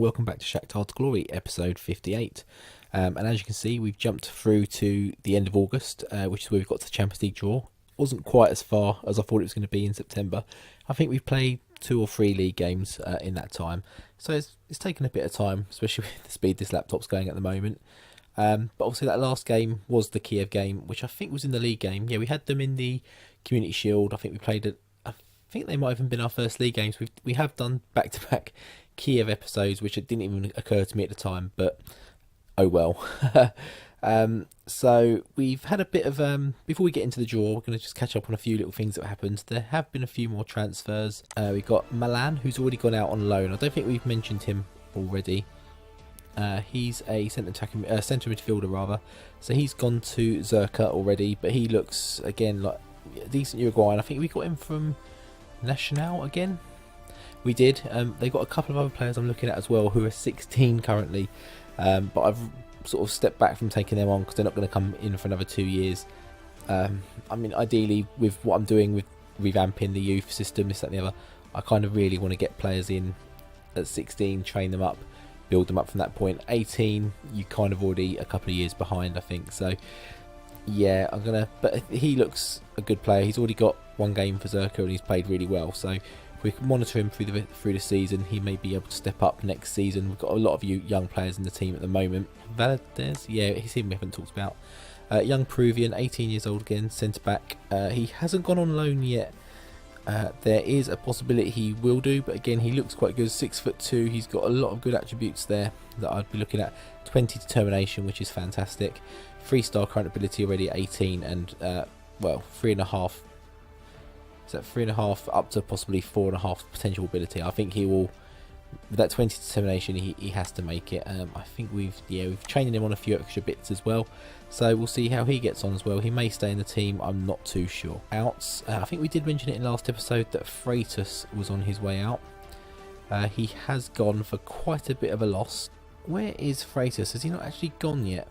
welcome back to Shakhtar's Glory, episode 58. And as you can see, we've jumped through to the end of August, which is where we've got to the Champions League draw. Wasn't quite as far as I thought it was going to be in September. I think we've played 2 or 3 league games in that time, so it's taken a bit of time, especially with the speed this laptop's going at the moment. But obviously that last game was the Kiev game, which I think was in the league game. Yeah, we had them in the Community Shield. I think we played it. I think they might have even been our first league games. We have done back-to-back Kiev episodes, which it didn't even occur to me at the time, but oh well. So we've had a bit of before we get into the draw, we're going to just catch up on a few little things that happened. There have been a few more transfers. We've got Milan, who's already gone out on loan. I don't think we've mentioned him already. He's a centre midfielder rather, so he's gone to Zirka already, but he looks again like a decent Uruguayan. I think we got him from Nacional again. We did. They've got a couple of other players I'm looking at as well who are 16 currently, but I've sort of stepped back from taking them on because they're not going to come in for another 2 years. I mean, ideally with what I'm doing with revamping the youth system, this, that and the other, I kind of really want to get players in at 16, train them up, build them up from that point. 18, you kind of already a couple of years behind, I think. So yeah, but he looks a good player. He's already got 1 game for Zirka and he's played really well, so if we can monitor him through the season, he may be able to step up next season. We've got a lot of young players in the team at the moment. Valadez, yeah, he's him we haven't talked about. Young Peruvian, 18 years old again, centre back. He hasn't gone on loan yet. There is a possibility he will do, but again, he looks quite good. 6'2", he's got a lot of good attributes there that I'd be looking at. 20 determination, which is fantastic. 3-star current ability already at 18, and well, 3.5. Is that 3.5 up to possibly 4.5 potential ability? I think he will. With that 20 determination, he has to make it. I think we've trained him on a few extra bits as well, so we'll see how he gets on as well. He may stay in the team, I'm not too sure. Outs, I think we did mention it in last episode that Freitas was on his way out. He has gone for quite a bit of a loss. Where is Freitas? Has he not actually gone yet?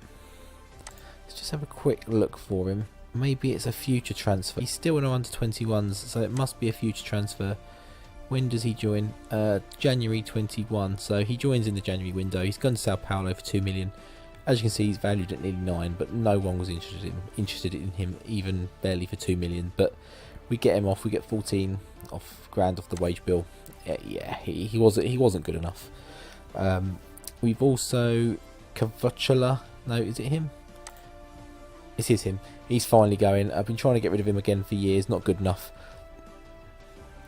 Let's just have a quick look for him. Maybe it's a future transfer. He's still in our under-21s, so it must be a future transfer. When does he join? January 21, so he joins in the January window. He's gone to Sao Paulo for 2 million. As you can see, he's valued at nearly 9, but no one was interested in him, even barely for 2 million. But we get him off. We get 14 grand off the wage bill. Yeah, he wasn't good enough. We've also Kavachala. No, is it him? It is him. He's finally going. I've been trying to get rid of him again for years. Not good enough.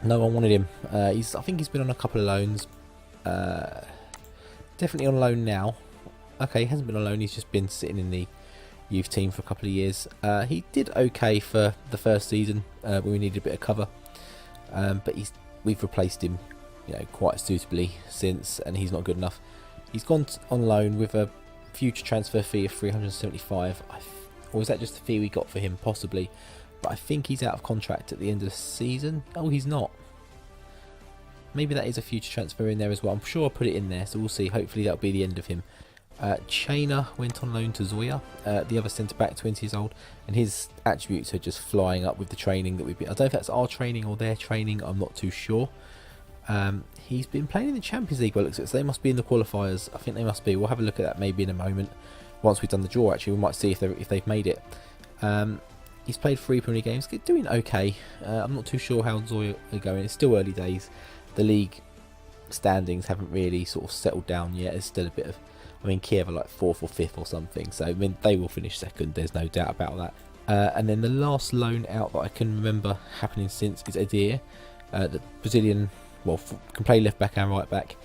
No one wanted him. I think he's been on a couple of loans. Definitely on loan now. Okay, he hasn't been on loan. He's just been sitting in the youth team for a couple of years. He did okay for the first season when we needed a bit of cover. But we've replaced him, quite suitably since, and he's not good enough. He's gone on loan with a future transfer fee of 375. Or is that just the fee we got for him? Possibly. But I think he's out of contract at the end of the season. Oh, he's not. Maybe that is a future transfer in there as well. I'm sure I'll put it in there, so we'll see. Hopefully that'll be the end of him. Chaina went on loan to Zoya, the other centre-back, 20 years old. And his attributes are just flying up with the training that we've been... I don't know if that's our training or their training. I'm not too sure. He's been playing in the Champions League, well, it looks like, so they must be in the qualifiers. I think they must be. We'll have a look at that maybe in a moment. Once we've done the draw, actually, we might see if they've made it. He's played 3 Premier League games, doing okay. I'm not too sure how Zoya are going. It's still early days. The league standings haven't really sort of settled down yet. There's still a bit of... I mean, Kiev are like 4th or 5th or something, so I mean, they will finish 2nd, there's no doubt about that. And then the last loan out that I can remember happening since is Adir, the Brazilian, well, can play left back and right back.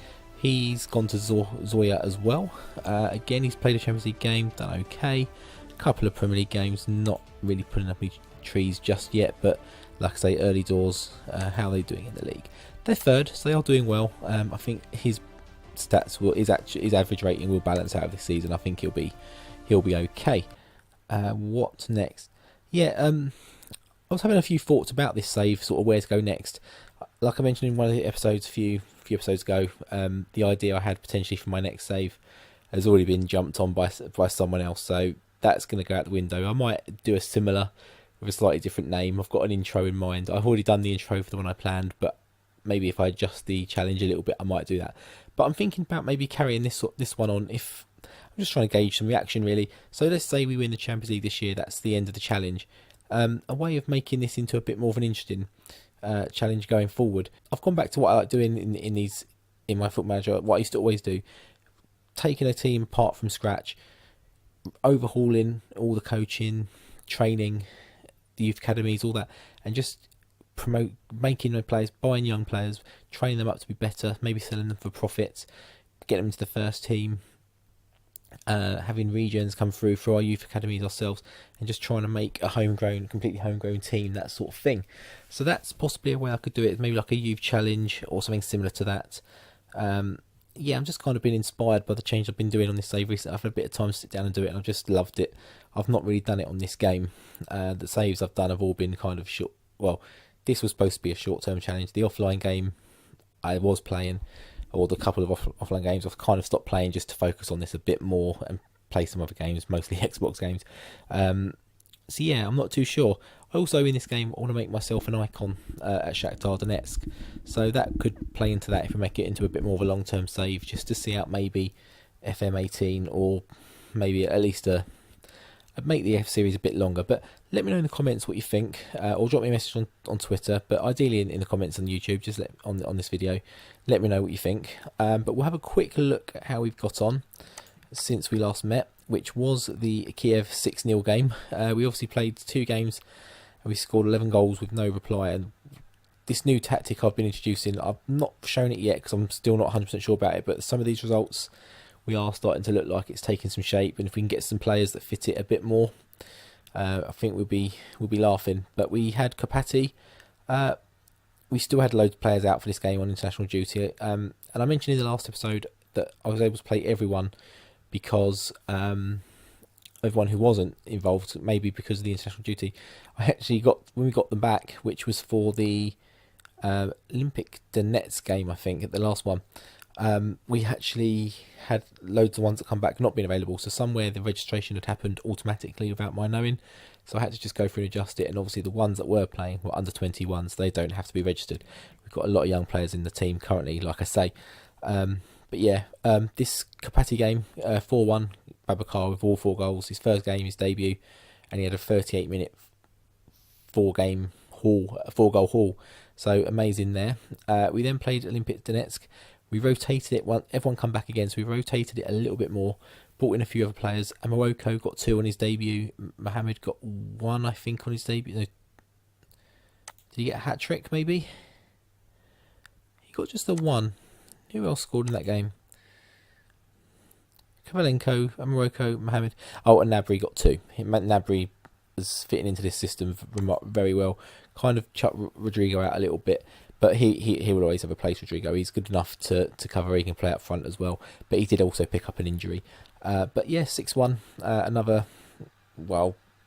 He's gone to Zoya as well. Again, he's played a Champions League game, done okay. A couple of Premier League games, not really putting up any trees just yet, but like I say, early doors. How are they doing in the league? They're 3rd, so they are doing well. I think his stats his average rating will balance out of this season. I think he'll be okay. What next? Yeah, I was having a few thoughts about this save, sort of where to go next. Like I mentioned in one of the episodes a few episodes ago, the idea I had potentially for my next save has already been jumped on by someone else, so that's going to go out the window. I might do a similar with a slightly different name. I've got an intro in mind. I've already done the intro for the one I planned, but maybe if I adjust the challenge a little bit, I might do that. But I'm thinking about maybe carrying this one on. If I'm just trying to gauge some reaction really. So let's say we win the Champions League this year. That's the end of the challenge. A way of making this into a bit more of an interesting challenge going forward. I've gone back to what I like doing in my Football Manager. What I used to always do, taking a team apart from scratch, overhauling all the coaching, training, the youth academies, all that, and just making the players, buying young players, training them up to be better, maybe selling them for profits, getting them into the first team, having regions come through for our youth academies ourselves, and just trying to make a completely homegrown team, that sort of thing. So that's possibly a way I could do it, maybe like a youth challenge or something similar to that. Yeah, I'm just kind of been inspired by the change I've been doing on this save recently. I've had a bit of time to sit down and do it, and I've just loved it. I've not really done it on this game. The saves I've done have all been kind of short. Well, this was supposed to be a short-term challenge. The offline game I was playing, or the couple of offline games, I've kind of stopped playing just to focus on this a bit more and play some other games, mostly Xbox games. So yeah, I'm not too sure. Also in this game, I want to make myself an icon at Shakhtar Donetsk. So that could play into that if we make it into a bit more of a long-term save, just to see out maybe FM18, or maybe at least make the F series a bit longer. But let me know in the comments what you think, or drop me a message on Twitter, but ideally in the comments on YouTube, just on this video, let me know what you think. But we'll have a quick look at how we've got on since we last met, which was the Kiev 6-0 game. We obviously played 2 games and we scored 11 goals with no reply. And this new tactic I've been introducing, I've not shown it yet because I'm still not 100% sure about it, but some of these results, we are starting to look like it's taking some shape, and if we can get some players that fit it a bit more, I think we'll be laughing. But we had Kapati. We still had loads of players out for this game on international duty, and I mentioned in the last episode that I was able to play everyone because everyone who wasn't involved, maybe because of the international duty. I actually got, when we got them back, which was for the Olympic Donetsk game, I think, at the last one. We actually had loads of ones that come back not being available, so somewhere the registration had happened automatically without my knowing, so I had to just go through and adjust it. And obviously the ones that were playing were under 21s, they don't have to be registered. We've got a lot of young players in the team currently, like I say. But yeah, this Kapati game, 4-1, Babacar with all 4 goals, his first game, his debut, and he had a 38-minute 4-goal haul, so amazing there. We then played Olympic Donetsk. We rotated it, everyone come back again, so we rotated it a little bit more, brought in a few other players. And Morocco got 2 on his debut. Mohamed got 1, I think, on his debut. No, did he get a hat-trick, maybe? He got just the 1. Who else scored in that game? Kovalenko, Morocco, Mohamed. Oh, and Nabry got 2. Nabry is fitting into this system very well. Kind of chucked Rodrigo out a little bit. But he will always have a place, Rodrigo. He's good enough to cover. He can play up front as well. But he did also pick up an injury. But yeah, 6-1. Another,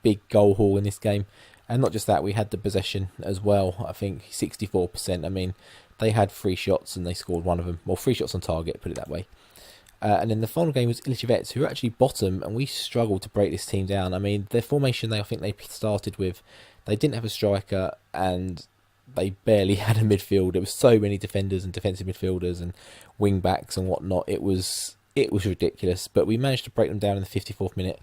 big goal haul in this game. And not just that, we had the possession as well. I think 64%. I mean, they had 3 shots and they scored 1 of them. Well, 3 shots on target, put it that way. And then the final game was Ilichevets, who were actually bottom, and we struggled to break this team down. I mean, their formation I think they started with, they didn't have a striker, and they barely had a midfield. There was so many defenders and defensive midfielders and wing backs and whatnot. It was ridiculous. But we managed to break them down in the 54th minute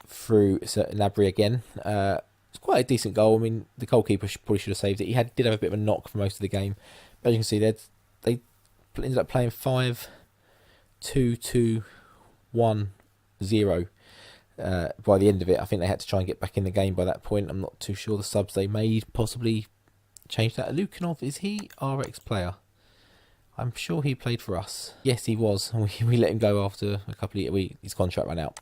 through Nabry again. It's quite a decent goal. I mean, the goalkeeper probably should have saved it. He did have a bit of a knock for most of the game. But as you can see, they ended up playing 5-2-2-1-0 by the end of it. I think they had to try and get back in the game by that point. I'm not too sure the subs they made possibly changed that. Lukanov, is he our ex-player? I'm sure he played for us. Yes, he was. We let him go after a couple of years. His contract ran out.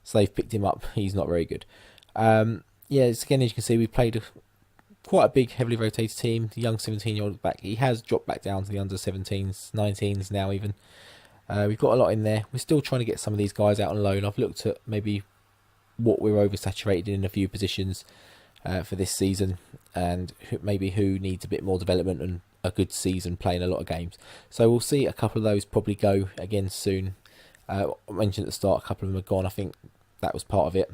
So they've picked him up. He's not very good. Again, as you can see, we played quite a big, heavily rotated team. The young 17-year-old back. He has dropped back down to the under 17s, 19s now even. We've got a lot in there. We're still trying to get some of these guys out on loan. I've looked at maybe what we're oversaturated in a few positions for this season, and maybe who needs a bit more development and a good season playing a lot of games. So we'll see a couple of those probably go again soon. I mentioned at the start a couple of them are gone. I think that was part of it.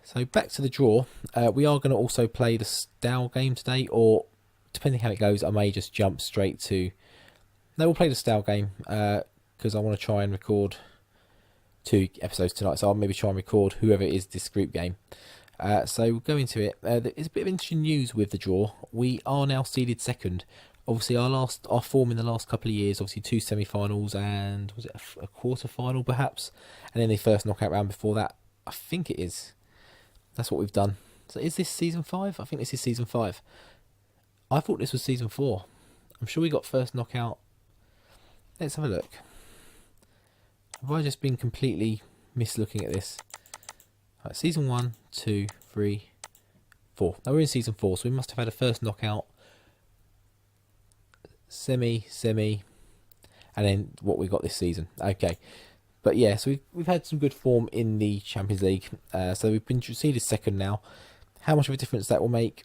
So back to the draw. We are going to also play the Stow game today, or depending how it goes, I may just jump straight to we'll play the style game because I want to try and record 2 episodes tonight. So I'll maybe try and record whoever it is this group game. So we'll go into it. There's a bit of interesting news with the draw. We are now seeded second. Obviously, our form in the last couple of years, obviously 2 semi-finals and was it a quarter-final perhaps, and then the first knockout round before that. I think it is. That's what we've done. So is this season 5? I think this is season 5. I thought this was season 4. I'm sure we got first knockout. Let's have a look. Have I just been completely mislooking at this? Right, season 1, 2, 3, 4. Now we're in season 4, so we must have had a first knockout, semi, and then what we got this season. Okay, but yeah, so we've had some good form in the Champions League. So we've been seeded second now. How much of a difference that will make,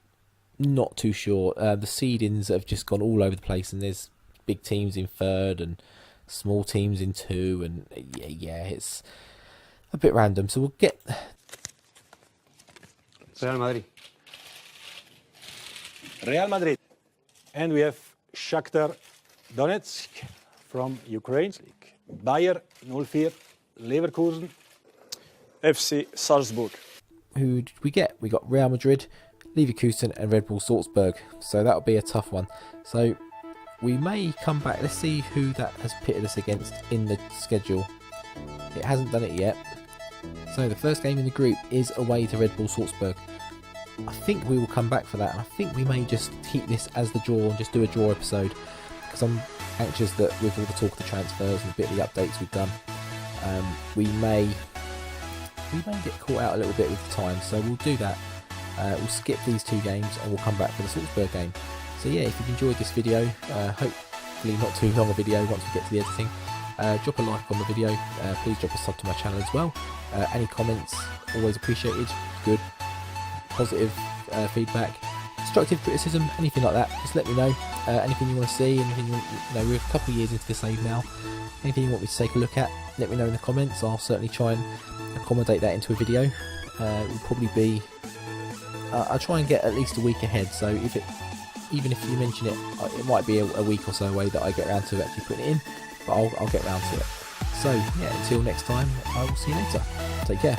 not too sure. The seedings have just gone all over the place, and there's big teams in 3rd and small teams in 2, and yeah, it's a bit random. So we'll get Real Madrid. And we have Shakhtar Donetsk from Ukraine. Bayer 04 Leverkusen. FC Salzburg. Who did we get? We got Real Madrid, Leverkusen and Red Bull Salzburg. So that'll be a tough one. So we may come back. Let's see who that has pitted us against in the schedule. It hasn't done it yet. So the first game in the group is away to Red Bull Salzburg. I think we will come back for that, and I think we may just keep this as the draw and just do a draw episode, because I'm anxious that with all the talk of the transfers and a bit of the updates we've done, we may get caught out a little bit with the time. So we'll do that. We'll skip these 2 games and we'll come back for the Salzburg game. So yeah, if you've enjoyed this video, hopefully not too long a video once we get to the editing, drop a like on the video. Please drop a sub to my channel as well. Any comments, always appreciated. Good, positive feedback, constructive criticism, anything like that, just let me know. Anything you want to see, anything you want, we're a couple of years into the save now, anything you want me to take a look at, let me know in the comments. I'll certainly try and accommodate that into a video. It will probably be, I'll try and get at least a week ahead, so even if you mention it, it might be a week or so away that I get around to actually putting it in, but I'll get around to it. So yeah, until next time, I will see you later. Take care.